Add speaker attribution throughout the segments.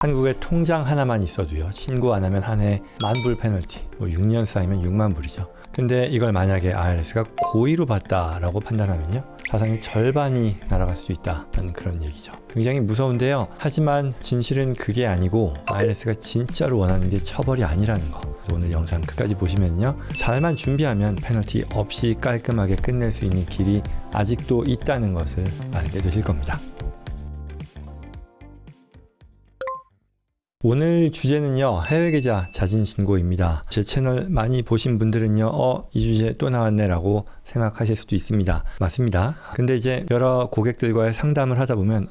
Speaker 1: 한국에 통장 하나만 있어도요, 신고 안 하면 한 해 10,000불 페널티, 6년 쌓이면 6만 불이죠. 근데 이걸 만약에 IRS가 고의로 봤다라고 판단하면요, 사상의 절반이 날아갈 수도 있다는 그런 얘기죠. 굉장히 무서운데요. 하지만 진실은 그게 아니고 IRS가 진짜로 원하는 게 처벌이 아니라는 거. 오늘 영상 끝까지 보시면요, 잘만 준비하면 페널티 없이 깔끔하게 끝낼 수 있는 길이 아직도 있다는 것을 알게 되실 겁니다. 오늘 주제는요, 해외계좌 자진신고입니다. 제 채널 많이 보신 분들은요, 이 주제 또 나왔네 라고 생각하실 수도 있습니다. 맞습니다. 근데 이제 여러 고객들과의 상담을 하다 보면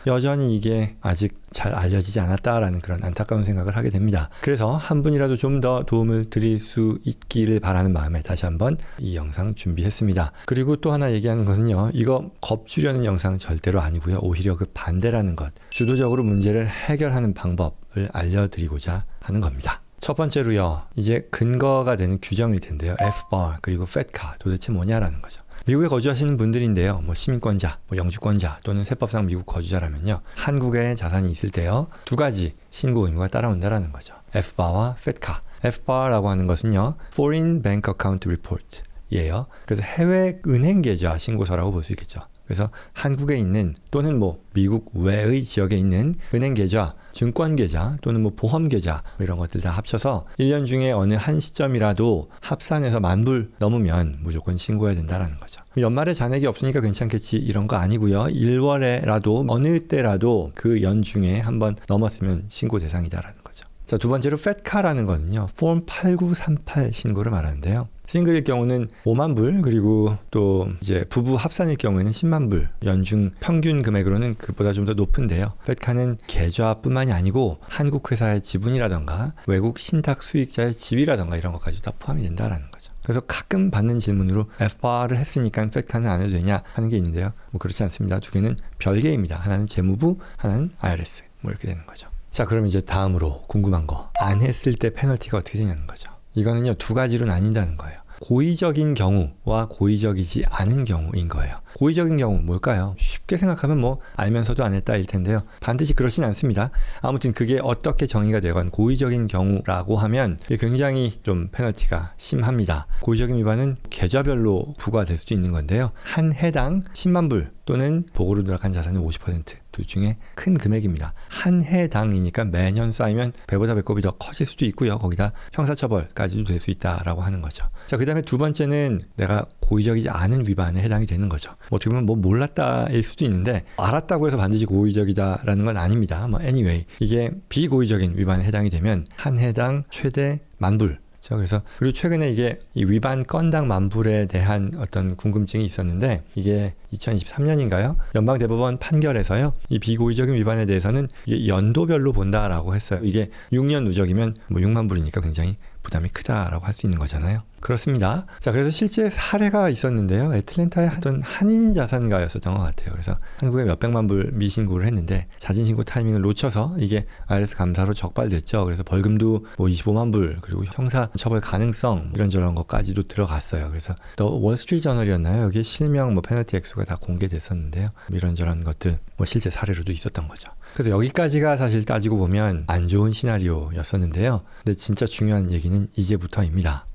Speaker 1: 여전히 이게 아직 잘 알려지지 않았다라는 그런 안타까운 생각을 하게 됩니다. 그래서 한 분이라도 좀 더 도움을 드릴 수 있기를 바라는 마음에 다시 한번 이 영상 준비했습니다. 그리고 또 하나 얘기하는 것은요, 이거 겁주려는 영상 절대로 아니고요, 오히려 그 반대라는 것, 주도적으로 문제를 해결하는 방법을 알려드리고자 하는 겁니다. 첫 번째로요, 이제 근거가 되는 규정일 텐데요. FBAR 그리고 FATCA 도대체 뭐냐라는 거죠. 미국에 거주하시는 분들인데요, 시민권자, 영주권자 또는 세법상 미국 거주자라면요, 한국에 자산이 있을 때요, 두 가지 신고 의무가 따라온다라는 거죠. FBAR와 FATCA. FBAR라고 하는 것은요, Foreign Bank Account Report 예요. 그래서 해외 은행 계좌 신고서라고 볼 수 있겠죠. 그래서 한국에 있는 또는 미국 외의 지역에 있는 은행 계좌, 증권 계좌 또는 보험 계좌 이런 것들 다 합쳐서 1년 중에 어느 한 시점이라도 합산해서 10,000불 넘으면 무조건 신고해야 된다라는 거죠. 연말에 잔액이 없으니까 괜찮겠지 이런 거 아니고요. 1월에라도 어느 때라도 그 연 중에 한번 넘었으면 신고 대상이다라는 거죠. 자, 두 번째로 FATCA라는 거는요, 폼 8938 신고를 말하는데요. 싱글일 경우는 5만 불, 그리고 또 이제 부부 합산일 경우에는 10만 불, 연중 평균 금액으로는 그보다 좀 더 높은데요. FATCA는 계좌뿐만이 아니고 한국 회사의 지분이라던가 외국 신탁 수익자의 지위라던가 이런 것까지 다 포함이 된다라는 거죠. 그래서 가끔 받는 질문으로 FBAR을 했으니까 FATCA는 안 해도 되냐 하는 게 있는데요. 그렇지 않습니다. 두 개는 별개입니다. 하나는 재무부, 하나는 IRS 이렇게 되는 거죠. 자, 그럼 이제 다음으로 궁금한 거, 안 했을 때 페널티가 어떻게 되냐는 거죠. 이거는요, 두 가지로 나뉜다는 거예요. 고의적인 경우와 고의적이지 않은 경우인 거예요. 고의적인 경우 뭘까요? 쉽게 생각하면 알면서도 안 했다일 텐데요. 반드시 그렇진 않습니다. 아무튼 그게 어떻게 정의가 되건 고의적인 경우라고 하면 굉장히 좀 페널티가 심합니다. 고의적인 위반은 계좌별로 부과될 수도 있는 건데요. 한 해당 10만 불 또는 보고로 누락한 자산의 50% 둘 중에 큰 금액입니다. 한 해당이니까 매년 쌓이면 배보다 배꼽이 더 커질 수도 있고요. 거기다 형사처벌까지도 될 수 있다라고 하는 거죠. 자, 그 다음에 두 번째는 내가 고의적이지 않은 위반에 해당이 되는 거죠. 어떻게 보면 몰랐다일 수도 있는데 알았다고 해서 반드시 고의적이다라는 건 아닙니다. anyway, 이게 비고의적인 위반에 해당이 되면 한 해당 최대 10,000불. 그래서 그리고 최근에 이게 이 위반 건당 10,000불에 대한 어떤 궁금증이 있었는데, 이게 2023년인가요? 연방대법원 판결에서요, 이 비고의적인 위반에 대해서는 이게 연도별로 본다라고 했어요. 이게 6년 누적이면 6만 불이니까 굉장히 부담이 크다라고 할 수 있는 거잖아요. 그렇습니다. 자, 그래서 실제 사례가 있었는데요. 애틀랜타의 어떤 한인 자산가였었던 것 같아요. 그래서 한국에 몇백만 불 미신고를 했는데 자진신고 타이밍을 놓쳐서 이게 IRS 감사로 적발됐죠. 그래서 벌금도 25만 불, 그리고 형사 처벌 가능성 이런저런 것까지도 들어갔어요. 그래서 또 월스트리트저널이었나요? 여기에 실명 페널티 액수가 다 공개됐었는데요. 이런저런 것들 실제 사례로도 있었던 거죠. 그래서 여기까지가 사실 따지고 보면 안 좋은 시나리오였었는데요. 근데 진짜 중요한 얘기는 이제부터입니다.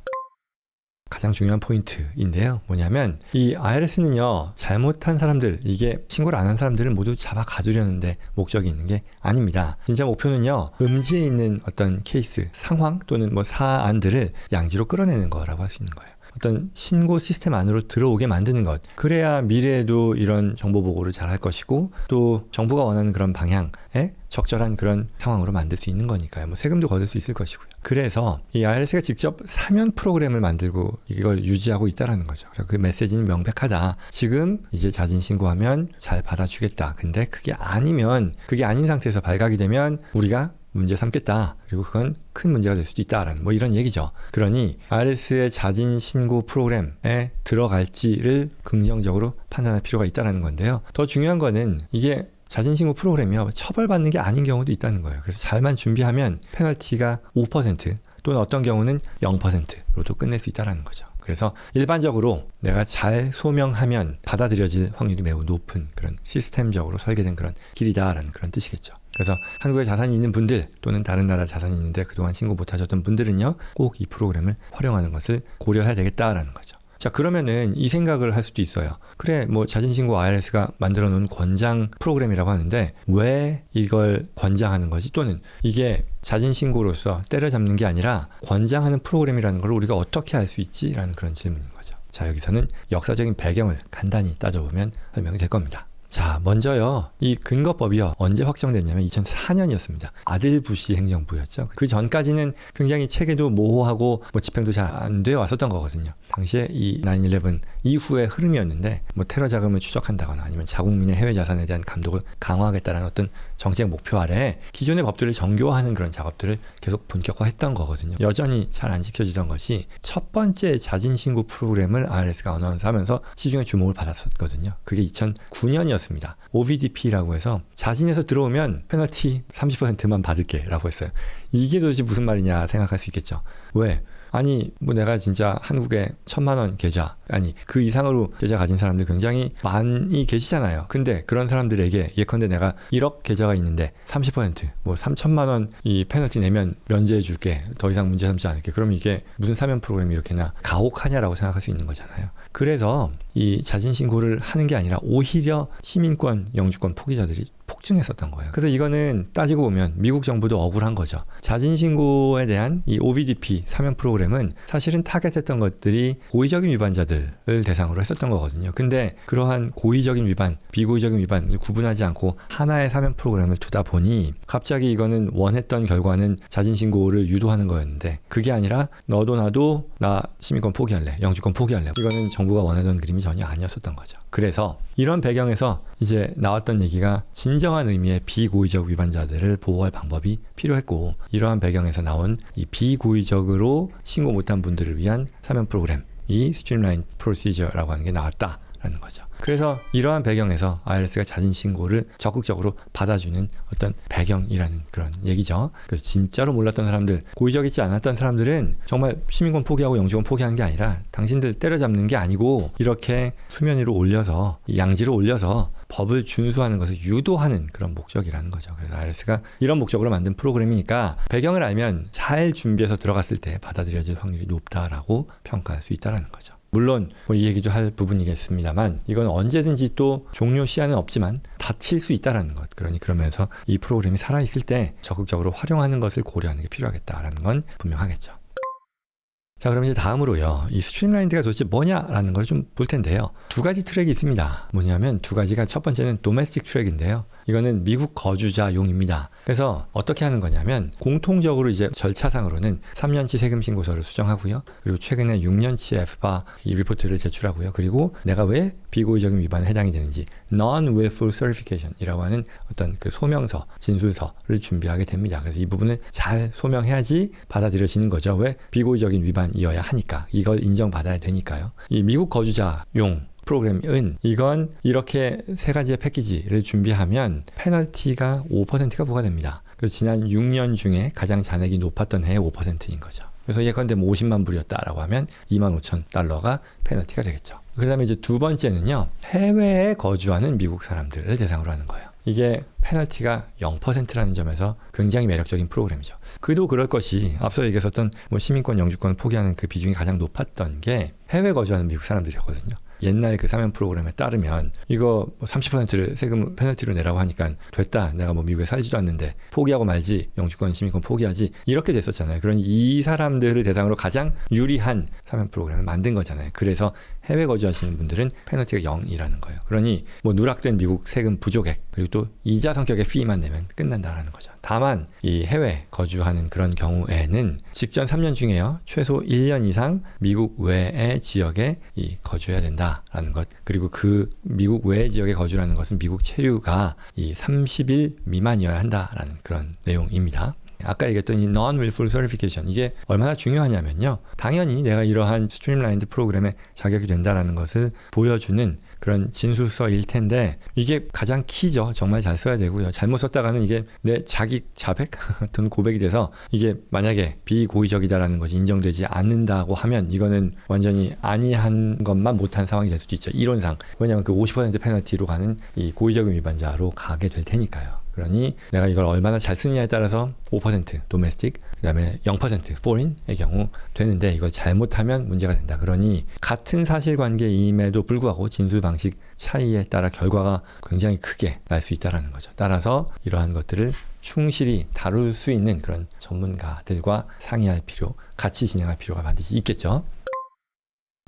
Speaker 1: 가장 중요한 포인트인데요. 뭐냐면 이 IRS는요, 잘못한 사람들, 이게 신고를 안 한 사람들을 모두 잡아 가두려는데 목적이 있는 게 아닙니다. 진짜 목표는요, 음지에 있는 어떤 케이스, 상황 또는 사안들을 양지로 끌어내는 거라고 할 수 있는 거예요. 어떤 신고 시스템 안으로 들어오게 만드는 것. 그래야 미래에도 이런 정보 보고를 잘 할 것이고, 또 정부가 원하는 그런 방향에 적절한 그런 상황으로 만들 수 있는 거니까요. 세금도 거둘 수 있을 것이고요. 그래서 이 IRS가 직접 사면 프로그램을 만들고 이걸 유지하고 있다는 거죠. 그래서 그 메시지는 명백하다. 지금 이제 자진 신고하면 잘 받아주겠다. 근데 그게 아닌 상태에서 발각이 되면 우리가 문제 삼겠다. 그리고 그건 큰 문제가 될 수도 있다라는 이런 얘기죠. 그러니 IRS의 자진 신고 프로그램에 들어갈지를 긍정적으로 판단할 필요가 있다는 건데요. 더 중요한 거는 이게 자진신고 프로그램이요, 처벌받는 게 아닌 경우도 있다는 거예요. 그래서 잘만 준비하면 페널티가 5% 또는 어떤 경우는 0%로도 끝낼 수 있다는 거죠. 그래서 일반적으로 내가 잘 소명하면 받아들여질 확률이 매우 높은 그런 시스템적으로 설계된 그런 길이다라는 그런 뜻이겠죠. 그래서 한국에 자산이 있는 분들 또는 다른 나라 자산이 있는데 그동안 신고 못 하셨던 분들은요, 꼭 이 프로그램을 활용하는 것을 고려해야 되겠다라는 거죠. 자, 그러면은 이 생각을 할 수도 있어요. 그래, 뭐 자진신고 IRS가 만들어 놓은 권장 프로그램이라고 하는데 왜 이걸 권장하는 거지? 또는 이게 자진신고로서 때려잡는 게 아니라 권장하는 프로그램이라는 걸 우리가 어떻게 알 수 있지? 라는 그런 질문인 거죠. 자, 여기서는 역사적인 배경을 간단히 따져보면 설명이 될 겁니다. 자, 먼저요, 이 근거법이요, 언제 확정됐냐면 2004년이었습니다. 아들 부시 행정부였죠. 그 전까지는 굉장히 체계도 모호하고 뭐 집행도 잘 안 되어 왔었던 거거든요. 당시에 이 9/11 이후의 흐름이었는데, 뭐 테러 자금을 추적한다거나 아니면 자국민의 해외 자산에 대한 감독을 강화하겠다는 어떤 정책 목표 아래 기존의 법들을 정교화하는 그런 작업들을 계속 본격화했던 거거든요. 여전히 잘 안 지켜지던 것이 첫 번째 자진신고 프로그램을 IRS가 어나운스하면서 시중에 주목을 받았었거든요. 그게 2009년이었습니다. OVDP라고 해서 자진해서 들어오면 페널티 30%만 받을게 라고 했어요. 이게 도대체 무슨 말이냐 생각할 수 있겠죠. 왜? 아니, 뭐 내가 진짜 한국에 1,000만 원 계좌, 아니 그 이상으로 계좌 가진 사람들 굉장히 많이 계시잖아요. 근데 그런 사람들에게 예컨대 내가 1억 계좌가 있는데 30%, 뭐 3,000만 원 이 페널티 내면 면제해 줄게, 더 이상 문제 삼지 않을게. 그럼 이게 무슨 사면 프로그램이 이렇게나 가혹하냐라고 생각할 수 있는 거잖아요. 그래서 이 자진신고를 하는 게 아니라 오히려 시민권, 영주권 포기자들이 폭증했었던 거예요. 그래서 이거는 따지고 보면 미국 정부도 억울한 거죠. 자진신고에 대한 이 OVDP 사면 프로그램은 사실은 타겟했던 것들이 고의적인 위반자들을 대상으로 했었던 거거든요. 근데 그러한 고의적인 위반, 비고의적인 위반을 구분하지 않고 하나의 사면 프로그램을 두다 보니 갑자기 이거는 원했던 결과는 자진신고를 유도하는 거였는데, 그게 아니라 너도 나도 나 시민권 포기할래, 영주권 포기할래, 이거는 정부가 원하던 그림이 전혀 아니었었던 거죠. 그래서 이런 배경에서 이제 나왔던 얘기가 진정한 의미의 비고의적 위반자들을 보호할 방법이 필요했고, 이러한 배경에서 나온 이 비고의적으로 신고 못한 분들을 위한 사면 프로그램, 이 스트림라인 프로시저라고 하는 게 나왔다라는 거죠. 그래서 이러한 배경에서 IRS가 자진신고를 적극적으로 받아주는 어떤 배경이라는 그런 얘기죠. 그래서 진짜로 몰랐던 사람들, 고의적이지 않았던 사람들은 정말 시민권 포기하고 영주권 포기하는 게 아니라 당신들 때려잡는 게 아니고 이렇게 수면 위로 올려서, 양지로 올려서 법을 준수하는 것을 유도하는 그런 목적이라는 거죠. 그래서 IRS가 이런 목적으로 만든 프로그램이니까 배경을 알면 잘 준비해서 들어갔을 때 받아들여질 확률이 높다라고 평가할 수 있다는 거죠. 물론 이 얘기도 할 부분이겠습니다만 이건 언제든지 또 종료 시한은 없지만 닫힐 수 있다는 것. 그러면서 이 프로그램이 살아있을 때 적극적으로 활용하는 것을 고려하는 게 필요하겠다라는 건 분명하겠죠. 자, 그럼 이제 다음으로요, 이 스트림라인드가 도대체 뭐냐라는 걸 좀 볼 텐데요. 두 가지 트랙이 있습니다. 뭐냐면 두 가지가, 첫 번째는 도메스틱 트랙인데요. 이거는 미국 거주자용입니다. 그래서 어떻게 하는 거냐면 공통적으로 이제 절차상으로는 3년치 세금 신고서를 수정하고요. 그리고 최근에 6년치 FBA 이 리포트를 제출하고요. 그리고 내가 왜 비고의적인 위반에 해당이 되는지 Non-Willful Certification이라고 하는 어떤 그 소명서, 진술서를 준비하게 됩니다. 그래서 이 부분을 잘 소명해야지 받아들여지는 거죠. 왜? 비고의적인 위반이어야 하니까. 이걸 인정받아야 되니까요. 이 미국 거주자용 프로그램은 이건 이렇게 세 가지의 패키지를 준비하면 페널티가 5%가 부과됩니다. 그래서 지난 6년 중에 가장 잔액이 높았던 해의 5%인 거죠. 그래서 예컨대 뭐 50만 불이었다라고 하면 25,000달러가 페널티가 되겠죠. 그 다음에 이제 두 번째는요, 해외에 거주하는 미국 사람들을 대상으로 하는 거예요. 이게 페널티가 0%라는 점에서 굉장히 매력적인 프로그램이죠. 그도 그럴 것이 앞서 얘기했었던 뭐 시민권, 영주권 포기하는 그 비중이 가장 높았던 게 해외 거주하는 미국 사람들이었거든요. 옛날 그 사면 프로그램에 따르면 이거 30%를 세금 페널티로 내라고 하니까 됐다, 내가 뭐 미국에 살지도 않는데 포기하고 말지, 영주권 시민권 포기하지, 이렇게 됐었잖아요. 그런 이 사람들을 대상으로 가장 유리한 사면 프로그램을 만든 거잖아요. 그래서 해외 거주하시는 분들은 페널티가 0이라는 거예요. 그러니 뭐 누락된 미국 세금 부족액, 그리고 또 이자 성격의 피만 내면 끝난다라는 거죠. 다만 이 해외 거주하는 그런 경우에는 직전 3년 중에요, 최소 1년 이상 미국 외의 지역에 이 거주해야 된다라는 것. 그리고 그 미국 외의 지역에 거주라는 것은 미국 체류가 이 30일 미만이어야 한다라는 그런 내용입니다. 아까 얘기했던 이 Non-Willful Certification, 이게 얼마나 중요하냐면요, 당연히 내가 이러한 스트림라인드 프로그램에 자격이 된다라는 것을 보여주는 그런 진술서일 텐데 이게 가장 키죠. 정말 잘 써야 되고요. 잘못 썼다가는 이게 내 자기 자백 또는 고백이 돼서 이게 만약에 비고의적이다라는 것이 인정되지 않는다고 하면 이거는 완전히 아니한 것만 못한 상황이 될 수도 있죠. 이론상. 왜냐하면 그 50% 페널티로 가는 이 고의적인 위반자로 가게 될 테니까요. 그러니 내가 이걸 얼마나 잘 쓰느냐에 따라서 5% 도메스틱, 그 다음에 0% foreign의 경우 되는데 이걸 잘못하면 문제가 된다. 그러니 같은 사실관계임에도 불구하고 진술 방식 차이에 따라 결과가 굉장히 크게 날 수 있다는 거죠. 따라서 이러한 것들을 충실히 다룰 수 있는 그런 전문가들과 상의할 필요, 같이 진행할 필요가 반드시 있겠죠.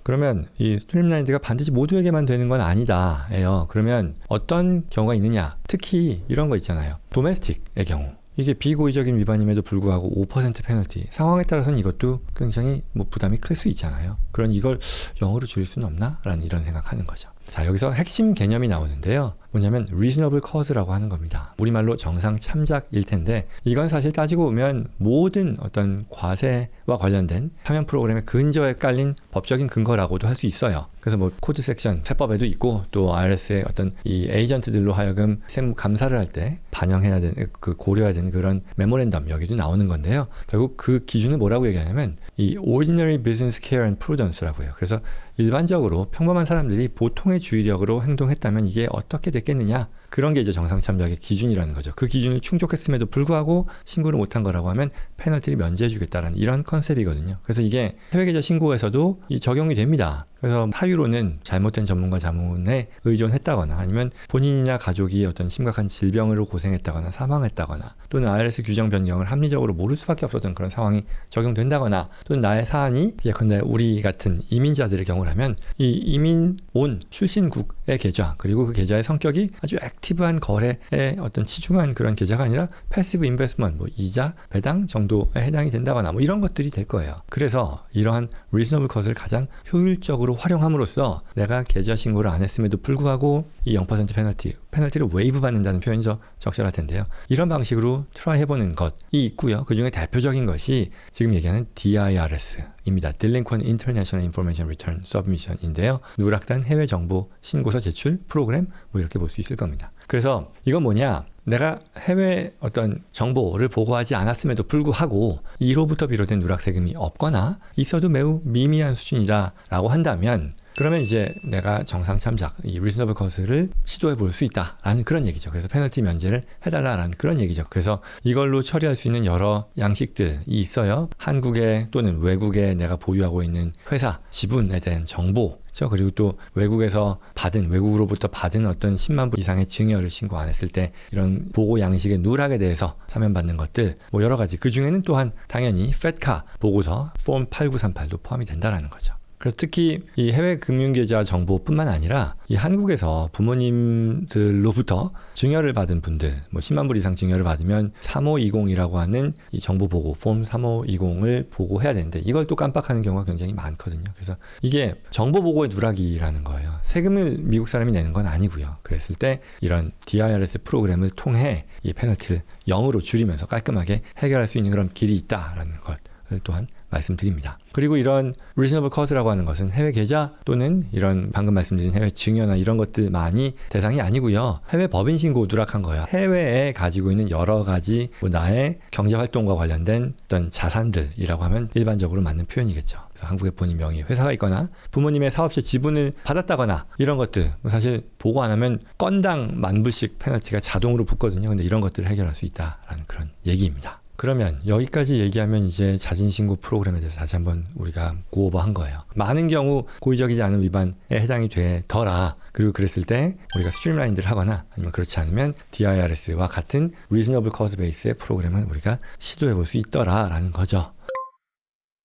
Speaker 1: 그러면 이 스트림라인드가 반드시 모두에게만 되는 건 아니다예요. 그러면 어떤 경우가 있느냐? 특히 이런 거 있잖아요. 도메스틱의 경우. 이게 비고의적인 위반임에도 불구하고 5% 페널티. 상황에 따라서는 이것도 굉장히 부담이 클 수 있잖아요. 그런 이걸 0으로 줄일 수는 없나? 라는 이런 생각하는 거죠. 자, 여기서 핵심 개념이 나오는데요. 뭐냐면 reasonable cause라고 하는 겁니다. 우리말로 정상 참작일 텐데 이건 사실 따지고 보면 모든 어떤 과세와 관련된 사면 프로그램의 근저에 깔린 법적인 근거라고도 할 수 있어요. 그래서 코드 섹션 세법에도 있고 또 IRS의 어떤 이 에이전트들로 하여금 세무 감사를 할 때 반영해야 되는 고려해야 되는 그런 메모랜덤 여기도 나오는 건데요. 결국 그 기준을 뭐라고 얘기하냐면 이 ordinary business care and prudence라고 해요. 그래서 일반적으로 평범한 사람들이 보통의 주의력으로 행동했다면 이게 어떻게 됐겠느냐? 그런 게 이제 정상 참작의 기준이라는 거죠. 그 기준을 충족했음에도 불구하고 신고를 못한 거라고 하면 페널티를 면제해주겠다라는 이런 컨셉이거든요. 그래서 이게 해외계좌 신고에서도 적용이 됩니다. 그래서 사유로는 잘못된 전문가 자문에 의존했다거나 아니면 본인이나 가족이 어떤 심각한 질병으로 고생했다거나 사망했다거나 또는 IRS 규정 변경을 합리적으로 모를 수밖에 없었던 그런 상황이 적용된다거나 또는 나의 사안이 예컨대 우리 같은 이민자들의 경우라면 이 이민 온 출신국의 계좌 그리고 그 계좌의 성격이 아주 액티브한 거래에 어떤 치중한 그런 계좌가 아니라 패시브 인베스트먼트 이자 배당 정도에 해당이 된다거나 이런 것들이 될 거예요. 그래서 이러한 리즈너블 컷을 가장 효율적으로 활용함으로써 내가 계좌 신고를 안 했음에도 불구하고 이 0% 페널티를 웨이브 받는다는 표현이 더 적절할 텐데요. 이런 방식으로 트라이 해보는 것이 있고요. 그 중에 대표적인 것이 지금 얘기하는 DIRS입니다. Delinquent International Information Return Submission인데요. 누락된 해외 정보 신고서 제출 프로그램 이렇게 볼 수 있을 겁니다. 그래서 이건 뭐냐? 내가 해외 어떤 정보를 보고하지 않았음에도 불구하고 이로부터 비롯된 누락 세금이 없거나 있어도 매우 미미한 수준이다라고 한다면 그러면 이제 내가 정상 참작, 이 리즈너블 컷을 시도해 볼 수 있다라는 그런 얘기죠. 그래서 페널티 면제를 해달라라는 그런 얘기죠. 그래서 이걸로 처리할 수 있는 여러 양식들이 있어요. 한국에 또는 외국에 내가 보유하고 있는 회사, 지분에 대한 정보, 그렇죠? 그리고 또 외국으로부터 받은 어떤 10만 불 이상의 증여를 신고 안 했을 때 이런 보고 양식의 누락에 대해서 사면받는 것들, 여러 가지. 그 중에는 또한 당연히 FATCA 보고서 폼 8938도 포함이 된다라는 거죠. 그래서 특히 이 해외 금융계좌 정보뿐만 아니라 이 한국에서 부모님들로부터 증여를 받은 분들, 10만 불 이상 증여를 받으면 3520이라고 하는 이 정보 보고, 폼 3520을 보고해야 되는데 이걸 또 깜빡하는 경우가 굉장히 많거든요. 그래서 이게 정보 보고의 누락이라는 거예요. 세금을 미국 사람이 내는 건 아니고요. 그랬을 때 이런 DIRS 프로그램을 통해 이 페널티를 0으로 줄이면서 깔끔하게 해결할 수 있는 그런 길이 있다라는 것을 또한 말씀드립니다. 그리고 이런 reasonable cause라고 하는 것은 해외 계좌 또는 이런 방금 말씀드린 해외 증여나 이런 것들만이 대상이 아니고요. 해외 법인 신고 누락한 거야. 해외에 가지고 있는 여러 가지 나의 경제 활동과 관련된 어떤 자산들이라고 하면 일반적으로 맞는 표현이겠죠. 그래서 한국에 본인 명의 회사가 있거나 부모님의 사업체 지분을 받았다거나 이런 것들 사실 보고 안 하면 건당 10,000불씩 페널티가 자동으로 붙거든요. 근데 이런 것들을 해결할 수 있다라는 그런 얘기입니다. 그러면 여기까지 얘기하면 이제 자진신고 프로그램에 대해서 다시 한번 우리가 고오버한 거예요. 많은 경우 고의적이지 않은 위반에 해당이 되더라. 그리고 그랬을 때 우리가 스트림라인드를 하거나 아니면 그렇지 않으면 DIRS와 같은 Reasonable Cause 베이스의 프로그램을 우리가 시도해 볼 수 있더라라는 거죠.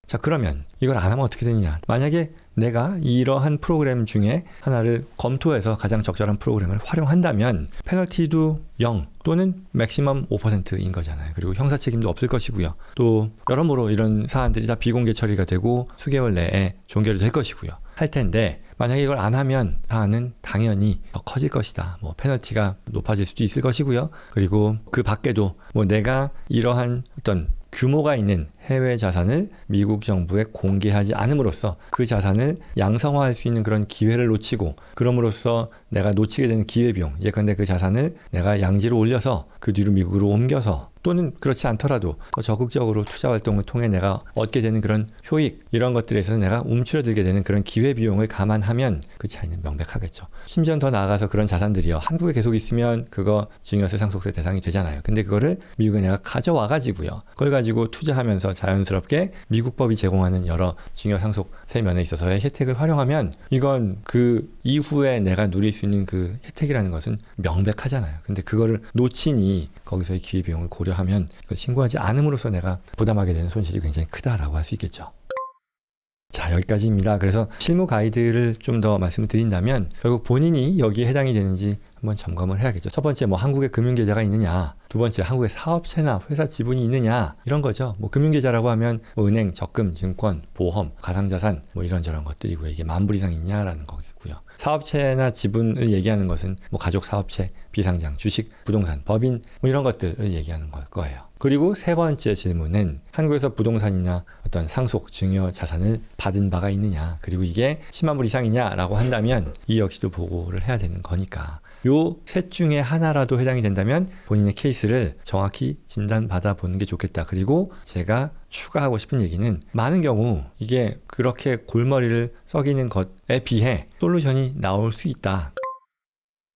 Speaker 1: 자, 그러면 이걸 안 하면 어떻게 되느냐? 만약에 내가 이러한 프로그램 중에 하나를 검토해서 가장 적절한 프로그램을 활용한다면 페널티도 0 또는 맥시멈 5%인 거잖아요. 그리고 형사 책임도 없을 것이고요. 또 여러모로 이런 사안들이 다 비공개 처리가 되고 수개월 내에 종결될 것이고요. 할 텐데 만약에 이걸 안 하면 사안은 당연히 더 커질 것이다. 페널티가 높아질 수도 있을 것이고요. 그리고 그 밖에도 내가 이러한 어떤 규모가 있는 해외 자산을 미국 정부에 공개하지 않음으로써 그 자산을 양성화할 수 있는 그런 기회를 놓치고 그럼으로써 내가 놓치게 되는 기회비용 예컨대 그 자산을 내가 양지로 올려서 그 뒤로 미국으로 옮겨서 또는 그렇지 않더라도 더 적극적으로 투자 활동을 통해 내가 얻게 되는 그런 효익 이런 것들에서 내가 움츠러들게 되는 그런 기회비용을 감안하면 그 차이는 명백하겠죠. 심지어 더 나아가서 그런 자산들이요, 한국에 계속 있으면 그거 증여세 상속세 대상이 되잖아요. 근데 그거를 미국에 내가 가져와 가지고요, 그걸 가지고 투자하면서 자연스럽게 미국 법이 제공하는 여러 증여 상속세 면에 있어서의 혜택을 활용하면 이건 그 이후에 내가 누릴 수 있는 그 혜택이라는 것은 명백하잖아요. 근데 그거를 놓치니 거기서의 기회비용을 고려하면 그걸 신고하지 않음으로써 내가 부담하게 되는 손실이 굉장히 크다라고 할 수 있겠죠. 자, 여기까지입니다. 그래서 실무 가이드를 좀 더 말씀을 드린다면 결국 본인이 여기에 해당이 되는지 한번 점검을 해야겠죠. 첫 번째, 뭐 한국에 금융계좌가 있느냐, 두 번째, 한국에 사업체나 회사 지분이 있느냐, 이런 거죠. 뭐 금융계좌라고 하면 뭐 은행, 적금, 증권, 보험, 가상자산 뭐 이런저런 것들이고요. 이게 10,000불 이상 있냐라는 거겠고요. 사업체나 지분을 얘기하는 것은 뭐 가족 사업체, 비상장, 주식, 부동산, 법인 뭐 이런 것들을 얘기하는 걸 거예요. 그리고 세 번째 질문은 한국에서 부동산이나 어떤 상속, 증여 자산을 받은 바가 있느냐, 그리고 이게 100,000불 이상이냐라고 한다면 이 역시도 보고를 해야 되는 거니까 요 셋 중에 하나라도 해당이 된다면 본인의 케이스를 정확히 진단받아 보는 게 좋겠다. 그리고 제가 추가하고 싶은 얘기는 많은 경우 이게 그렇게 골머리를 썩이는 것에 비해 솔루션이 나올 수 있다.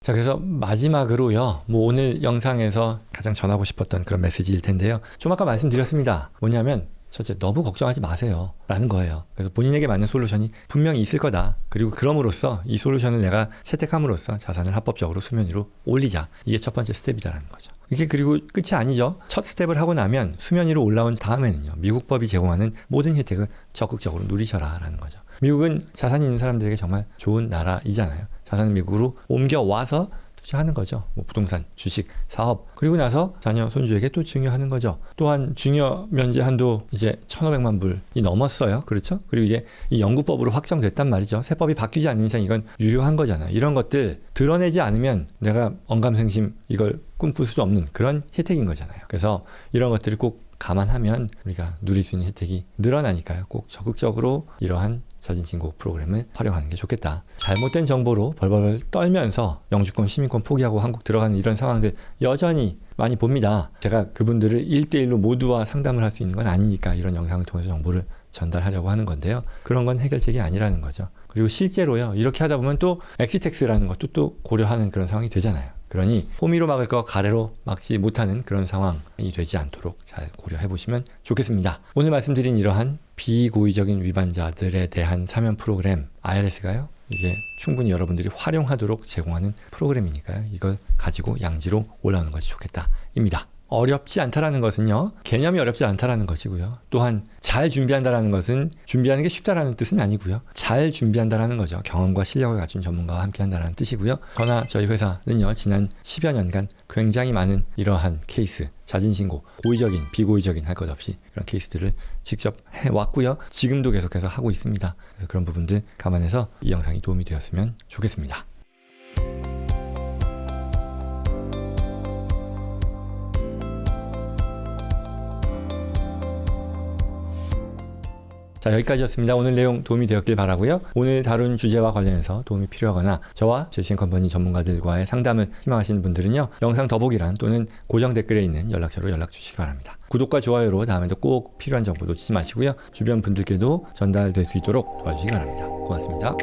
Speaker 1: 자, 그래서 마지막으로요, 뭐 오늘 영상에서 가장 전하고 싶었던 그런 메시지일 텐데요. 좀 아까 말씀드렸습니다. 뭐냐면 첫째, 너무 걱정하지 마세요 라는 거예요. 그래서 본인에게 맞는 솔루션이 분명히 있을 거다. 그리고 그럼으로써 이 솔루션을 내가 채택함으로써 자산을 합법적으로 수면 위로 올리자. 이게 첫 번째 스텝이다라는 거죠. 이게 그리고 끝이 아니죠. 첫 스텝을 하고 나면 수면 위로 올라온 다음에는요, 미국 법이 제공하는 모든 혜택을 적극적으로 누리셔라 라는 거죠. 미국은 자산이 있는 사람들에게 정말 좋은 나라이잖아요. 자산을 미국으로 옮겨와서 투자하는 거죠. 뭐 부동산, 주식, 사업, 그리고 나서 자녀, 손주에게 또 증여하는 거죠. 또한 증여 면제 한도 이제 1,500만 불이 넘었어요. 그렇죠? 그리고 이제 이 영구법으로 확정됐단 말이죠. 세법이 바뀌지 않는 이상 이건 유효한 거잖아요. 이런 것들 드러내지 않으면 내가 언감생심 이걸 꿈꿀 수 없는 그런 혜택인 거잖아요. 그래서 이런 것들을 꼭 감안하면 우리가 누릴 수 있는 혜택이 늘어나니까요. 꼭 적극적으로 이러한 자진신고 프로그램을 활용하는 게 좋겠다. 잘못된 정보로 벌벌 떨면서 영주권, 시민권 포기하고 한국 들어가는 이런 상황들 여전히 많이 봅니다. 제가 그분들을 1대1로 모두와 상담을 할 수 있는 건 아니니까 이런 영상을 통해서 정보를 전달하려고 하는 건데요. 그런 건 해결책이 아니라는 거죠. 그리고 실제로요, 이렇게 하다 보면 또 엑시텍스라는 것도 또 고려하는 그런 상황이 되잖아요. 그러니 호미로 막을 거 가래로 막지 못하는 그런 상황이 되지 않도록 잘 고려해 보시면 좋겠습니다. 오늘 말씀드린 이러한 비고의적인 위반자들에 대한 사면 프로그램 IRS가요, 이게 충분히 여러분들이 활용하도록 제공하는 프로그램이니까요. 이걸 가지고 양지로 올라오는 것이 좋겠다입니다. 어렵지 않다라는 것은요, 개념이 어렵지 않다라는 것이고요. 또한 잘 준비한다라는 것은 준비하는 게 쉽다라는 뜻은 아니고요. 잘 준비한다라는 거죠. 경험과 실력을 갖춘 전문가와 함께 한다라는 뜻이고요. 저나 저희 회사는요, 지난 10여 년간 굉장히 많은 이러한 케이스, 자진신고, 고의적인, 비고의적인 할 것 없이 그런 케이스들을 직접 해왔고요. 지금도 계속해서 하고 있습니다. 그래서 그런 부분들 감안해서 이 영상이 도움이 되었으면 좋겠습니다. 자, 여기까지였습니다. 오늘 내용 도움이 되었길 바라고요. 오늘 다룬 주제와 관련해서 도움이 필요하거나 저와 제시앤컴퍼니 전문가들과의 상담을 희망하시는 분들은요, 영상 더보기란 또는 고정 댓글에 있는 연락처로 연락 주시기 바랍니다. 구독과 좋아요로 다음에도 꼭 필요한 정보 놓치지 마시고요. 주변 분들께도 전달될 수 있도록 도와주시기 바랍니다. 고맙습니다.